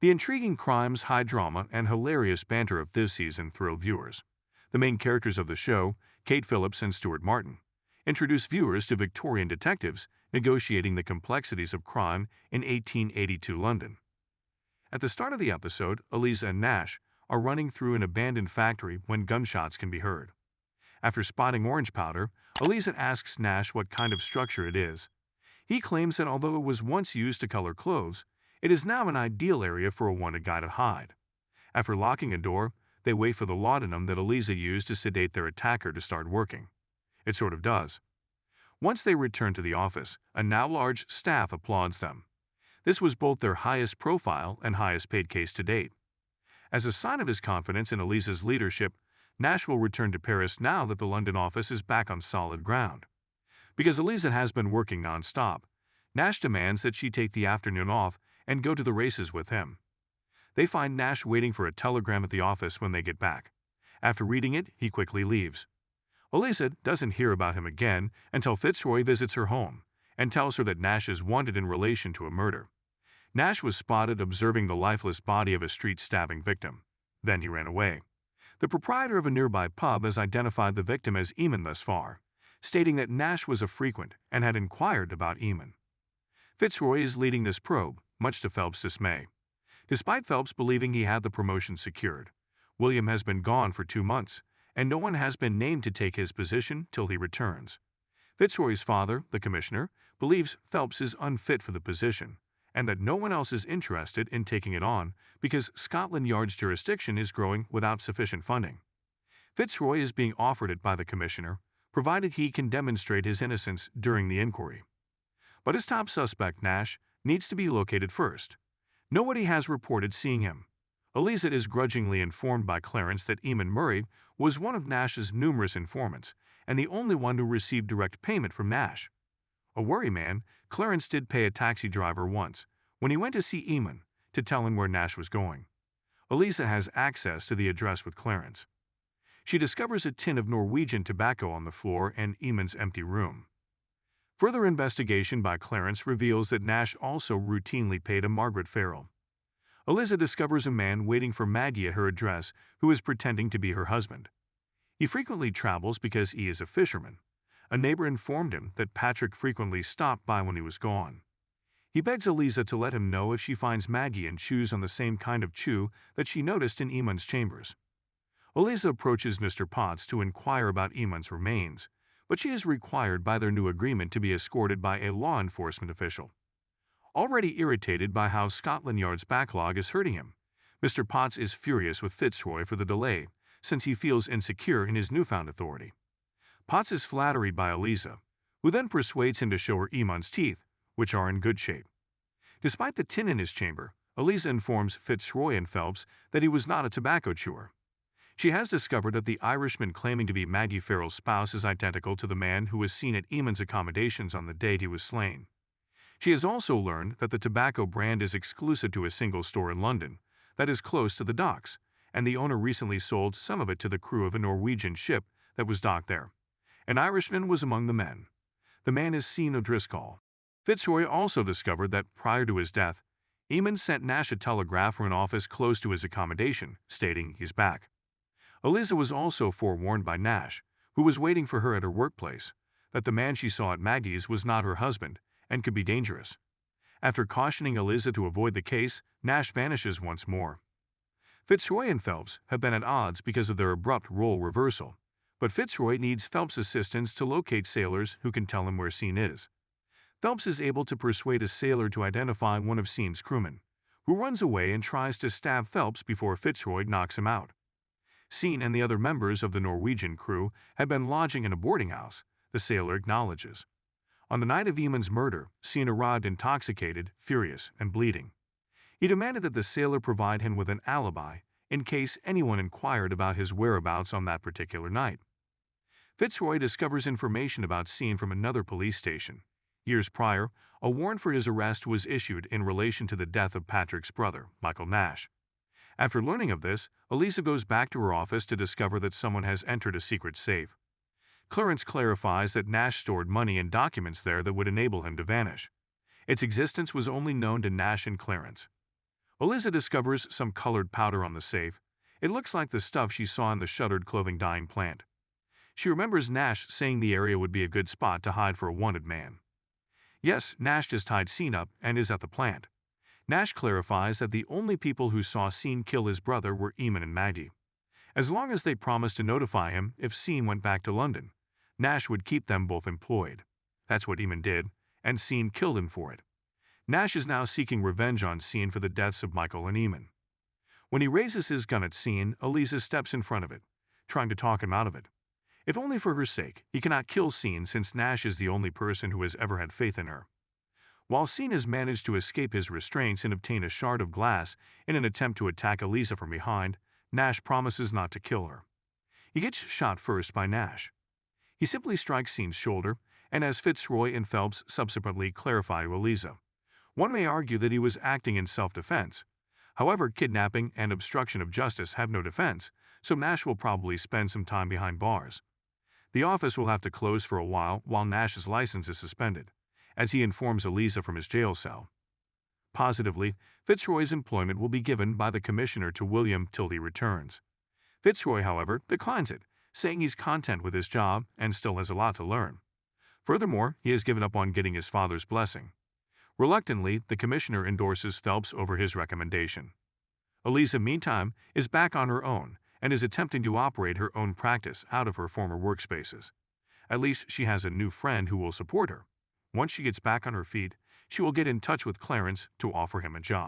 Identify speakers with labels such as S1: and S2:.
S1: The intriguing crimes, high drama, and hilarious banter of this season thrilled viewers. The main characters of the show, Kate Phillips and Stuart Martin, introduce viewers to Victorian detectives negotiating the complexities of crime in 1882 London. At the start of the episode, Eliza and Nash are running through an abandoned factory when gunshots can be heard. After spotting orange powder, Eliza asks Nash what kind of structure it is. He claims that although it was once used to color clothes, it is now an ideal area for a wanted guy to hide. After locking a door, they wait for the laudanum that Eliza used to sedate their attacker to start working. It sort of does. Once they return to the office, a now large staff applauds them. This was both their highest profile and highest paid case to date. As a sign of his confidence in Eliza's leadership, Nash will return to Paris now that the London office is back on solid ground. Because Eliza has been working non-stop, Nash demands that she take the afternoon off and go to the races with him. They find Nash waiting for a telegram at the office when they get back. After reading it, he quickly leaves. Eliza doesn't hear about him again until Fitzroy visits her home and tells her that Nash is wanted in relation to a murder. Nash was spotted observing the lifeless body of a street-stabbing victim. Then he ran away. The proprietor of a nearby pub has identified the victim as Eamon thus far, stating that Nash was a frequent and had inquired about Eamon. Fitzroy is leading this probe, much to Phelps' dismay. Despite Phelps believing he had the promotion secured, William has been gone for 2 months, and no one has been named to take his position till he returns. Fitzroy's father, the commissioner, believes Phelps is unfit for the position, and that no one else is interested in taking it on because Scotland Yard's jurisdiction is growing without sufficient funding. Fitzroy is being offered it by the commissioner, provided he can demonstrate his innocence during the inquiry. But his top suspect, Nash, needs to be located first. Nobody has reported seeing him. Eliza is grudgingly informed by Clarence that Eamon Murray was one of Nash's numerous informants and the only one who received direct payment from Nash. A worry man, Clarence did pay a taxi driver once, when he went to see Eamon, to tell him where Nash was going. Eliza has access to the address with Clarence. She discovers a tin of Norwegian tobacco on the floor and Eamon's empty room. Further investigation by Clarence reveals that Nash also routinely paid a Margaret Farrell. Eliza discovers a man waiting for Maggie at her address who is pretending to be her husband. He frequently travels because he is a fisherman. A neighbor informed him that Patrick frequently stopped by when he was gone. He begs Eliza to let him know if she finds Maggie and chews on the same kind of chew that she noticed in Eamon's chambers. Eliza approaches Mr. Potts to inquire about Eamon's remains, but she is required by their new agreement to be escorted by a law enforcement official. Already irritated by how Scotland Yard's backlog is hurting him, Mr. Potts is furious with Fitzroy for the delay, since he feels insecure in his newfound authority. Potts is flattered by Eliza, who then persuades him to show her Eamon's teeth, which are in good shape. Despite the tin in his chamber, Eliza informs Fitzroy and Phelps that he was not a tobacco chewer. She has discovered that the Irishman claiming to be Maggie Farrell's spouse is identical to the man who was seen at Eamon's accommodations on the date he was slain. She has also learned that the tobacco brand is exclusive to a single store in London that is close to the docks, and the owner recently sold some of it to the crew of a Norwegian ship that was docked there. An Irishman was among the men. The man is Sean O'Driscoll. Fitzroy also discovered that prior to his death, Eamon sent Nash a telegraph from an office close to his accommodation, stating he's back. Eliza was also forewarned by Nash, who was waiting for her at her workplace, that the man she saw at Maggie's was not her husband and could be dangerous. After cautioning Eliza to avoid the case, Nash vanishes once more. Fitzroy and Phelps have been at odds because of their abrupt role reversal, but Fitzroy needs Phelps' assistance to locate sailors who can tell him where Sean is. Phelps is able to persuade a sailor to identify one of Sean's crewmen, who runs away and tries to stab Phelps before Fitzroy knocks him out. Sean and the other members of the Norwegian crew had been lodging in a boarding house, the sailor acknowledges. On the night of Eamon's murder, Sean arrived intoxicated, furious, and bleeding. He demanded that the sailor provide him with an alibi in case anyone inquired about his whereabouts on that particular night. Fitzroy discovers information about Sean from another police station. Years prior, a warrant for his arrest was issued in relation to the death of Patrick's brother, Michael Nash. After learning of this, Eliza goes back to her office to discover that someone has entered a secret safe. Clarence clarifies that Nash stored money and documents there that would enable him to vanish. Its existence was only known to Nash and Clarence. Eliza discovers some colored powder on the safe. It looks like the stuff she saw in the shuttered clothing dyeing plant. She remembers Nash saying the area would be a good spot to hide for a wanted man. Yes, Nash just tied Scene up and is at the plant. Nash clarifies that the only people who saw Scene kill his brother were Eamon and Maggie. As long as they promised to notify him if Scene went back to London, Nash would keep them both employed. That's what Eamon did, and Scene killed him for it. Nash is now seeking revenge on Scene for the deaths of Michael and Eamon. When he raises his gun at Scene, Eliza steps in front of it, trying to talk him out of it. If only for her sake, he cannot kill Scene since Nash is the only person who has ever had faith in her. While Scene has managed to escape his restraints and obtain a shard of glass in an attempt to attack Eliza from behind, Nash promises not to kill her. He gets shot first by Nash. He simply strikes Scene's shoulder, and as Fitzroy and Phelps subsequently clarify to Eliza, one may argue that he was acting in self-defense. However, kidnapping and obstruction of justice have no defense, so Nash will probably spend some time behind bars. The office will have to close for a while Nash's license is suspended, as he informs Eliza from his jail cell. Positively, Fitzroy's employment will be given by the commissioner to William till he returns. Fitzroy, however, declines it, saying he's content with his job and still has a lot to learn. Furthermore, he has given up on getting his father's blessing. Reluctantly, the commissioner endorses Phelps over his recommendation. Eliza, meantime, is back on her own and is attempting to operate her own practice out of her former workspaces. At least she has a new friend who will support her. Once she gets back on her feet, she will get in touch with Clarence to offer him a job.